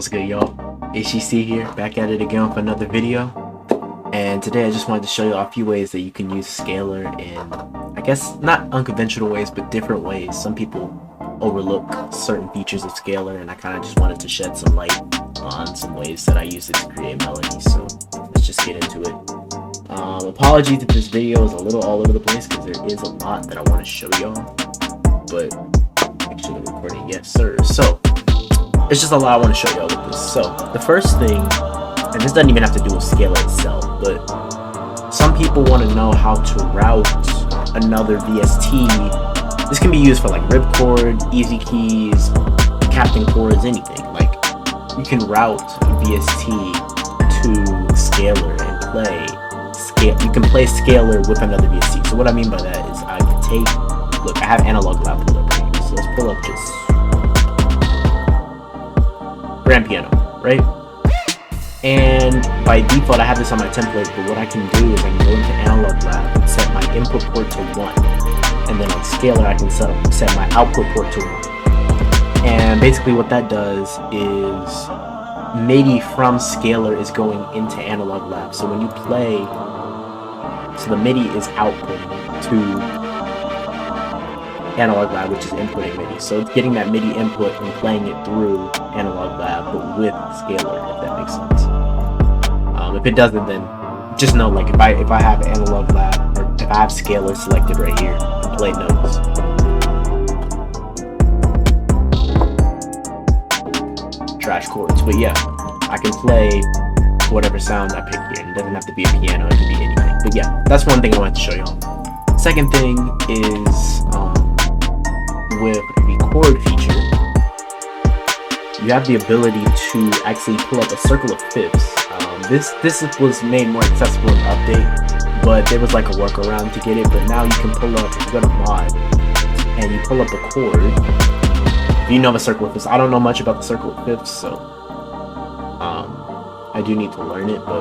What's good, y'all? HEC here, back at it again for another video. And today I just wanted to show you a few ways that you can use Scalar in, I guess, not unconventional ways, but different ways. Some people overlook certain features of Scalar, and I kind of just wanted to shed some light on some ways that I use it to create melodies. So let's just get into it. Apologies if this video is a little all over the place, because there is a lot that I want to show y'all. But make sure the recording, yes sir. So it's just a lot I want to show y'all with this. So the first thing, and this doesn't even have to do with Scalar itself, but some people want to know how to route another VST. This can be used for like ripchord, easy keys, captain chords, anything. Like you can route VST to Scalar and play scale. You can play Scalar with another VST. So what I mean by that is I can take, look, I have analog lab pulled up right here. So let's pull up just grand piano, right? And by default I have this on my template, but what I can do is I can go into analog lab and set my input port to 1, and then on Scalar I can set my output port to 1. And basically what that does is MIDI from Scalar is going into analog lab. So when you play, so the MIDI is outputting to analog lab, which is inputting MIDI. So it's getting that MIDI input and playing it through analog lab, but with Scalar, if that makes sense. If it doesn't, then just know, like, if I have analog lab, or if I have Scalar selected right here and play notes, trash chords. But yeah, I can play whatever sound I pick here. It doesn't have to be a piano, it can be anything. But yeah, that's one thing I wanted to show y'all. Second thing is with the chord feature, you have the ability to actually pull up a circle of fifths. This was made more accessible in the update, but there was like a workaround to get it. But now you can pull up, if you go to mod and you pull up a chord, you know the circle of fifths. I don't know much about the circle of fifths, so I do need to learn it. But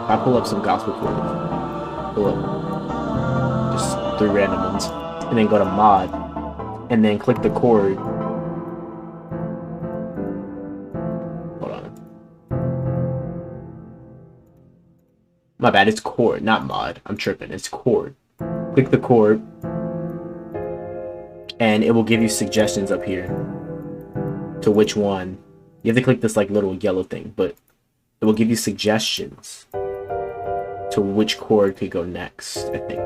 if I pull up some gospel chords, pull up just 3 random ones, and then go to mod and then click the chord. Hold on. My bad, it's chord, not mod. I'm tripping, it's chord. Click the chord, and it will give you suggestions up here to which one. You have to click this like little yellow thing, but it will give you suggestions to which chord could go next, I think,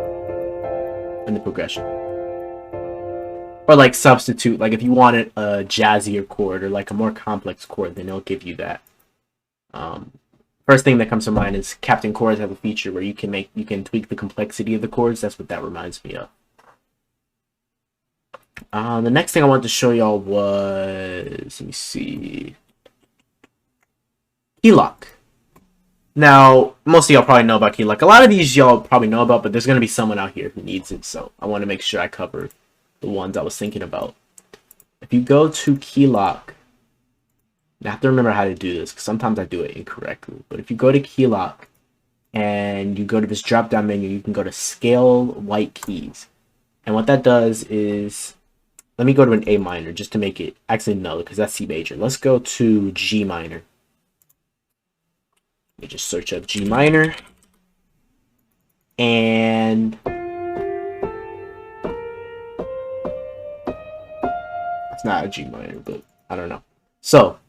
in the progression. Or like substitute, like if you wanted a jazzier chord or like a more complex chord, then it'll give you that. First thing that comes to mind is Captain Chords have a feature where you can tweak the complexity of the chords. That's what that reminds me of. The next thing I wanted to show y'all was, let me see, key lock. Now, most of y'all probably know about key lock. A lot of these y'all probably know about, but there's going to be someone out here who needs it, so I want to make sure I cover the ones I was thinking about. If you go to key lock, I have to remember how to do this because sometimes I do it incorrectly. But if you go to key lock and you go to this drop down menu, you can go to scale white keys. And what that does is, let me go to an A minor just to make it, actually no, because that's C major. Let's go to G minor. Let me just search up G minor. And it's not a G minor, but I don't know. So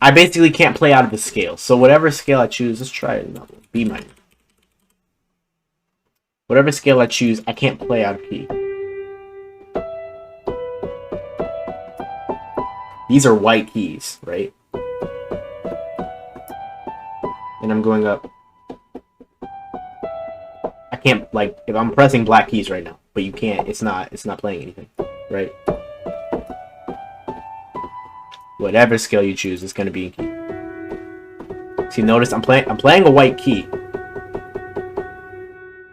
I basically can't play out of the scale. So whatever scale I choose, let's try another one, B minor. Whatever scale I choose, I can't play out of key. These are white keys, right? And I'm going up. I can't, like, if I'm pressing black keys right now, but you can't, it's not playing anything, right? Whatever scale you choose is going to be in key. See, notice I'm playing a white key,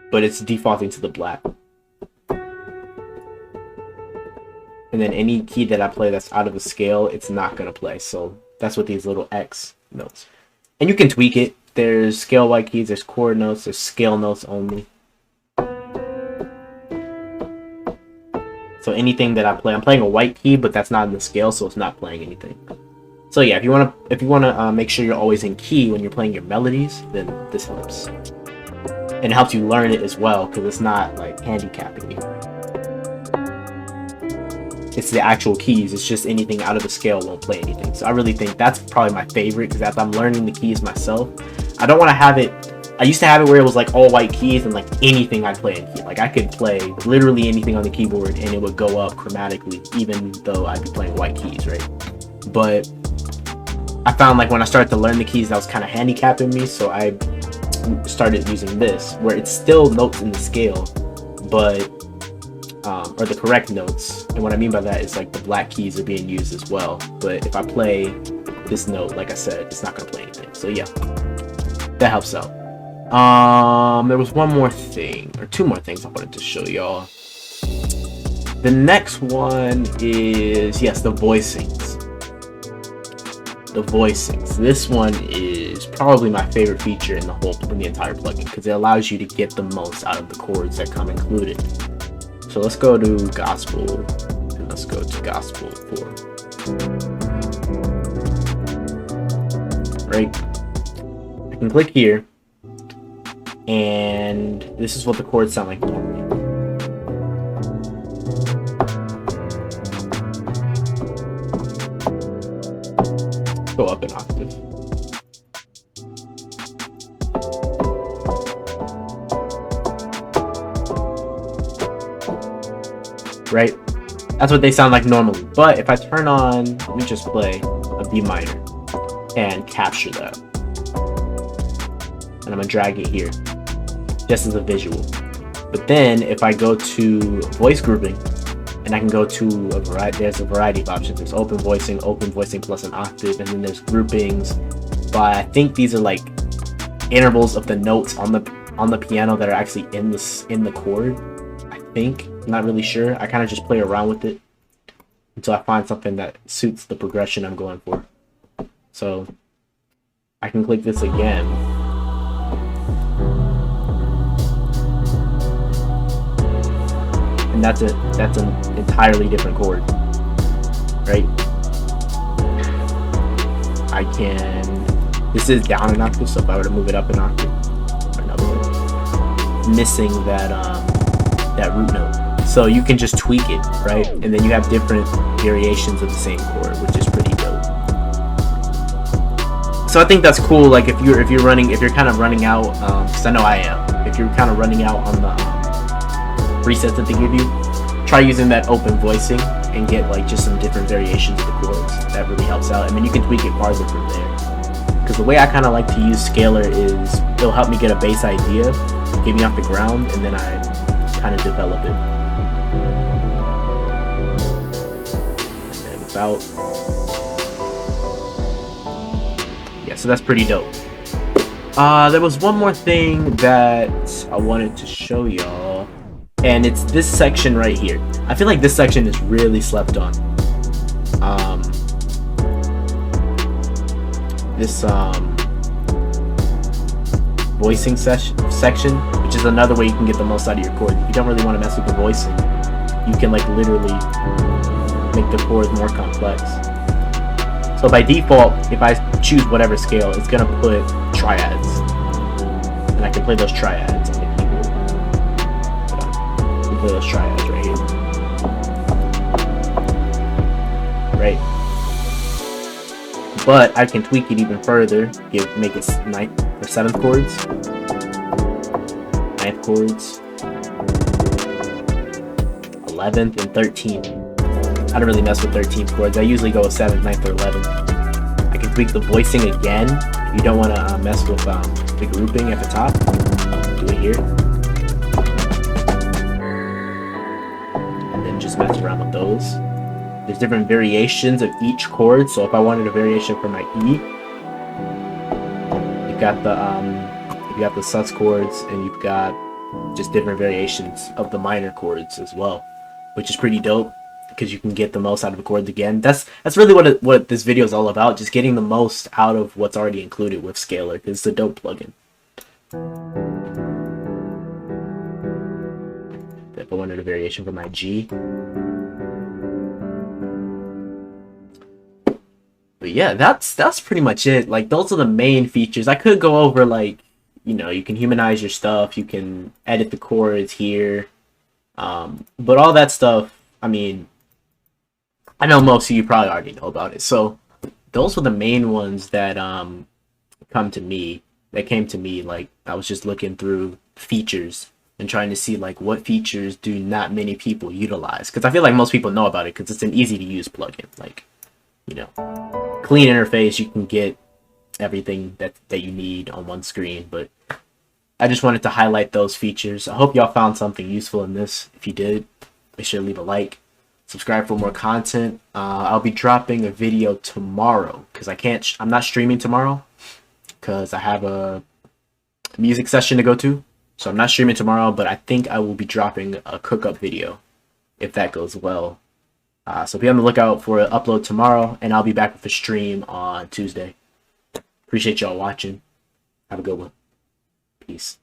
but it's defaulting to the black. And then any key that I play that's out of the scale, it's not going to play. So that's what these little X notes. And you can tweak it. There's scale white keys, there's chord notes, there's scale notes only. So anything that I play, I'm playing a white key, but that's not in the scale, so it's not playing anything. So yeah, if you wanna make sure you're always in key when you're playing your melodies, then this helps, and it helps you learn it as well because it's not like handicapping you. It's the actual keys. It's just anything out of the scale won't play anything. So I really think that's probably my favorite because as I'm learning the keys myself, I don't want to have it. I used to have it where it was like all white keys and like anything I'd play in key. Like I could play literally anything on the keyboard and it would go up chromatically, even though I'd be playing white keys, right? But I found like when I started to learn the keys, that was kind of handicapping me. So I started using this, where it's still notes in the scale, but or the correct notes. And what I mean by that is like the black keys are being used as well. But if I play this note, like I said, it's not gonna play anything. So yeah, that helps out. There was one more thing, or two more things I wanted to show y'all. The next one is, yes, the voicings. The voicings. This one is probably my favorite feature in the entire plugin because it allows you to get the most out of the chords that come included. So let's go to gospel and let's go to gospel 4. Right? I can click here and this is what the chords sound like normally. Go up an octave. Right? That's what they sound like normally. But if I turn on, let me just play a B minor and capture that. And I'm gonna drag it here, just as a visual. But then if I go to voice grouping, and I can go to a variety, there's a variety of options. There's open voicing plus an octave, and then there's groupings by, I think these are like intervals of the notes on the piano that are actually in the chord. I think, I'm not really sure. I kind of just play around with it until I find something that suits the progression I'm going for. So I can click this again. And that's an entirely different chord, right? I can, this is down an octave, so if I were to move it up an octave, or another one, missing that that root note. So you can just tweak it, right? And then you have different variations of the same chord, which is pretty dope. So I think that's cool. Like if you're kind of running out, because I know I am. If you're kind of running out on the presets that they give you, try using that open voicing and get like just some different variations of the chords. That really helps out, and then you can tweak it farther from there. Because the way I kind of like to use scalar is it'll help me get a bass idea, get me off the ground, and then I kind of develop it. And then about, yeah, so that's pretty dope. There was one more thing that I wanted to show y'all, and it's this section right here. I feel like this section is really slept on. This voicing section, which is another way you can get the most out of your chord. If you don't really want to mess with the voicing, you can like literally make the chords more complex. So by default, if I choose whatever scale, it's gonna put triads, and I can play those triads on the keyboard. I can play those triads right here, right? But I can tweak it even further, make it 9th or 7th chords, 9th chords, 11th, and 13th. I don't really mess with 13th chords. I usually go with 7th, 9th, or 11th. I can tweak the voicing again if you don't want to mess with the grouping at the top. Do it here, and then just mess around with those. There's different variations of each chord. So if I wanted a variation for my E, you've got the sus chords, and you've got just different variations of the minor chords as well, which is pretty dope because you can get the most out of the chords again. That's really what this video is all about, just getting the most out of what's already included with Scalar, because it's a dope plugin. If I wanted a variation for my G, But yeah, that's pretty much it. Like those are the main features. I could go over like, you know, you can humanize your stuff, you can edit the chords here. But all that stuff, I mean, I know most of you probably already know about it. So those were the main ones that came to me. Like I was just looking through features and trying to see like what features do not many people utilize, because I feel like most people know about it because it's an easy to use plugin. Like, you know, clean interface, you can get everything that you need on one screen. But I just wanted to highlight those features. I hope y'all found something useful in this. If you did, make sure to leave a like, subscribe for more content. I'll be dropping a video tomorrow because I'm not streaming tomorrow because I have a music session to go to. So I'm not streaming tomorrow, but I think I will be dropping a cook-up video if that goes well. So be on the lookout for an upload tomorrow, and I'll be back with a stream on Tuesday. Appreciate y'all watching. Have a good one. Peace.